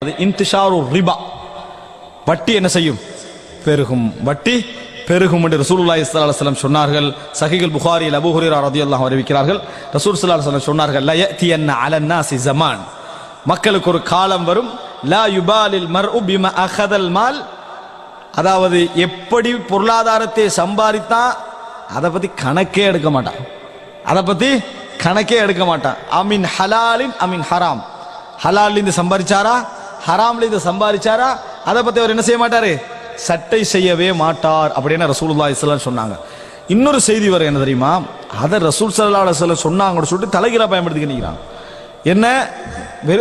இன்திஷாரு ரிபா, வட்டி என்ன செய்யும்? பெருகும். வட்டி பெருகும் என்று ரசூலுல்லாஹி ஸல்லல்லாஹு அலைஹி வஸல்லம் சொன்னார்கள். சஹீஹுல் புகாரியில் அபூ ஹுரைரா ரலியல்லாஹு அன்ஹு அறிவிக்கிறார்கள். ரசூல் ஸல்லல்லாஹு அலைஹி வஸல்லம் சொன்னார்கள், லா யஅதியன்ன அலன் நாஸி ஸமான், மக்களுக்கு ஒரு காலம் வரும், லா யுபாலில் மர்உ பிமா அகதல் மால், அதாவது எப்படி பொருளாதாரத்தை சம்பாதித்தா அதை பத்தி கணக்கே எடுக்க மாட்டான். அதை பத்தி கணக்கே எடுக்க மாட்டான். அமின் ஹலாலின் அமின் ஹராம், ஹலால் இருந்து சம்பாதிச்சாரா ஹராம்ல இருந்து சம்பாதிச்சாரா அதை பத்தி அவர் என்ன செய்ய மாட்டாரு, சட்டை செய்யவே மாட்டார் அப்படின்னு ரசூலுல்லாஹி ஸல்லல்லாஹு அலைஹி வஸல்லம் சொன்னாங்க. இன்னொரு செய்தி வர என்ன தெரியுமா, அதை ரசூல் ஸல்லல்லாஹு அலைஹி வஸல்லம் சொன்னாங்கன்னு சொல்லிட்டு தலைகீழா பயன்படுத்திக்கிறாங்க. என்ன,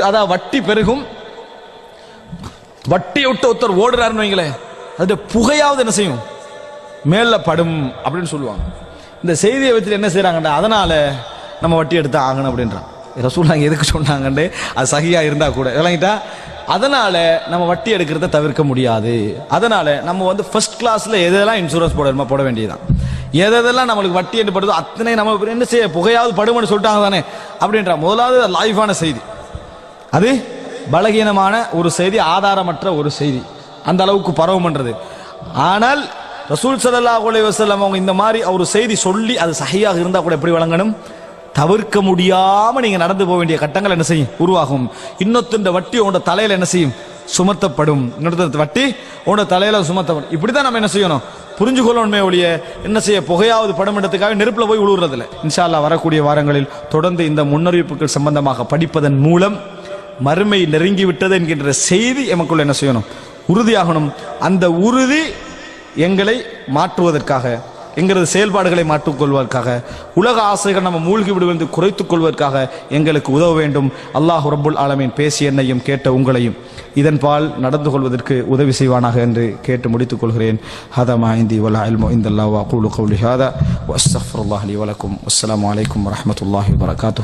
அதாவது வட்டி பெருகும், வட்டி விட்டு ஒருத்தர் ஓடுறாருன்னு வைங்களேன், அது புகையாவது என்ன செய்யும், மேல படும் அப்படின்னு சொல்லுவாங்க. இந்த செய்தியை வச்சுட்டு என்ன செய்யறாங்கடா, அதனால நம்ம வட்டி எடுத்து ஆகணும் அப்படின்றான். ரசூலுல்லாஹ் எதுக்கு சொன்னாங்கன்னு அது சஹியா இருந்தா கூட விளங்கிட்டா, அதனால நம்ம வட்டி எடுக்கிறத தவிர்க்க முடியாது. அதனால நம்ம வந்து ஃபர்ஸ்ட் கிளாஸ்ல எதெல்லாம் இன்சூரன்ஸ் போடணுமா போட வேண்டியதுதான். எதெல்லாம் நம்மளுக்கு வட்டி என்று படுதோ அத்தனை நம்ம என்ன செய்ய, புகையாவது படும்னு சொல்லிட்டாங்க தானே அப்படின்ற முதலாவது லைஃபான செய்தி. அது பலகீனமான ஒரு செய்தி, ஆதாரமற்ற ஒரு செய்தி, அந்த அளவுக்கு பரவும்ன்றது. ஆனால் ரசூல் ஸல்லல்லாஹு அலைஹி வஸல்லம் அவங்க இந்த மாதிரி ஒரு செய்தி சொல்லி அது சஹியாக இருந்தா கூட எப்படி வழங்கணும், தவிர்க்க முடியாம நீங்க நடந்து போக வேண்டிய கட்டங்கள் என்ன செய்யும், உருவாகும். இன்னொருத்த வட்டி உன்னோட தலையில என்ன செய்யும், சுமத்தப்படும். இன்னொருத்த வட்டி உன்னோட தலையில சுமத்தப்படும். இப்படிதான் நம்ம என்ன செய்யணும், புரிஞ்சு கொள்ளணுமே ஒழிய என்ன செய்ய, புகையாவது படம் எடுத்துக்காக நெருப்புல போய் விழுவுறதில்ல. இன்ஷா அல்லாஹ் வரக்கூடிய வாரங்களில் தொடர்ந்து இந்த முன்னறிவிப்புகள் சம்பந்தமாக படிப்பதன் மூலம் மறுமை நெருங்கி விட்டது என்கின்ற செய்தி எமக்குள்ள என்ன செய்யணும், உறுதியாகணும். அந்த உறுதி எங்களை மாற்றுவதற்காக, எங்களது செயல்பாடுகளை மாற்றிக்கொள்வதற்காக, உலக ஆசைகள் நம்ம மூழ்கி விடுவது குறைத்துக் கொள்வதற்காக எங்களுக்கு உதவ வேண்டும். அல்லாஹ் ரப்புல் ஆலமீன் பேசிய என்னையும் கேட்ட உங்களையும் இதன்பால் நடந்து கொள்வதற்கு உதவி செய்வானாக என்று கேட்டு முடித்துக் கொள்கிறேன். ஹதா மா இந்தி வல் இல்மு இந்தல்லாஹ் வ அகூலு கௌலி ஹாதா வ அஸ்தக்ஃபிருல்லாஹ் லி வ லக்கும். அஸ்ஸலாமு அலைக்கும் வ ரஹ்மத்துல்லாஹி வ பரகாத்துஹு.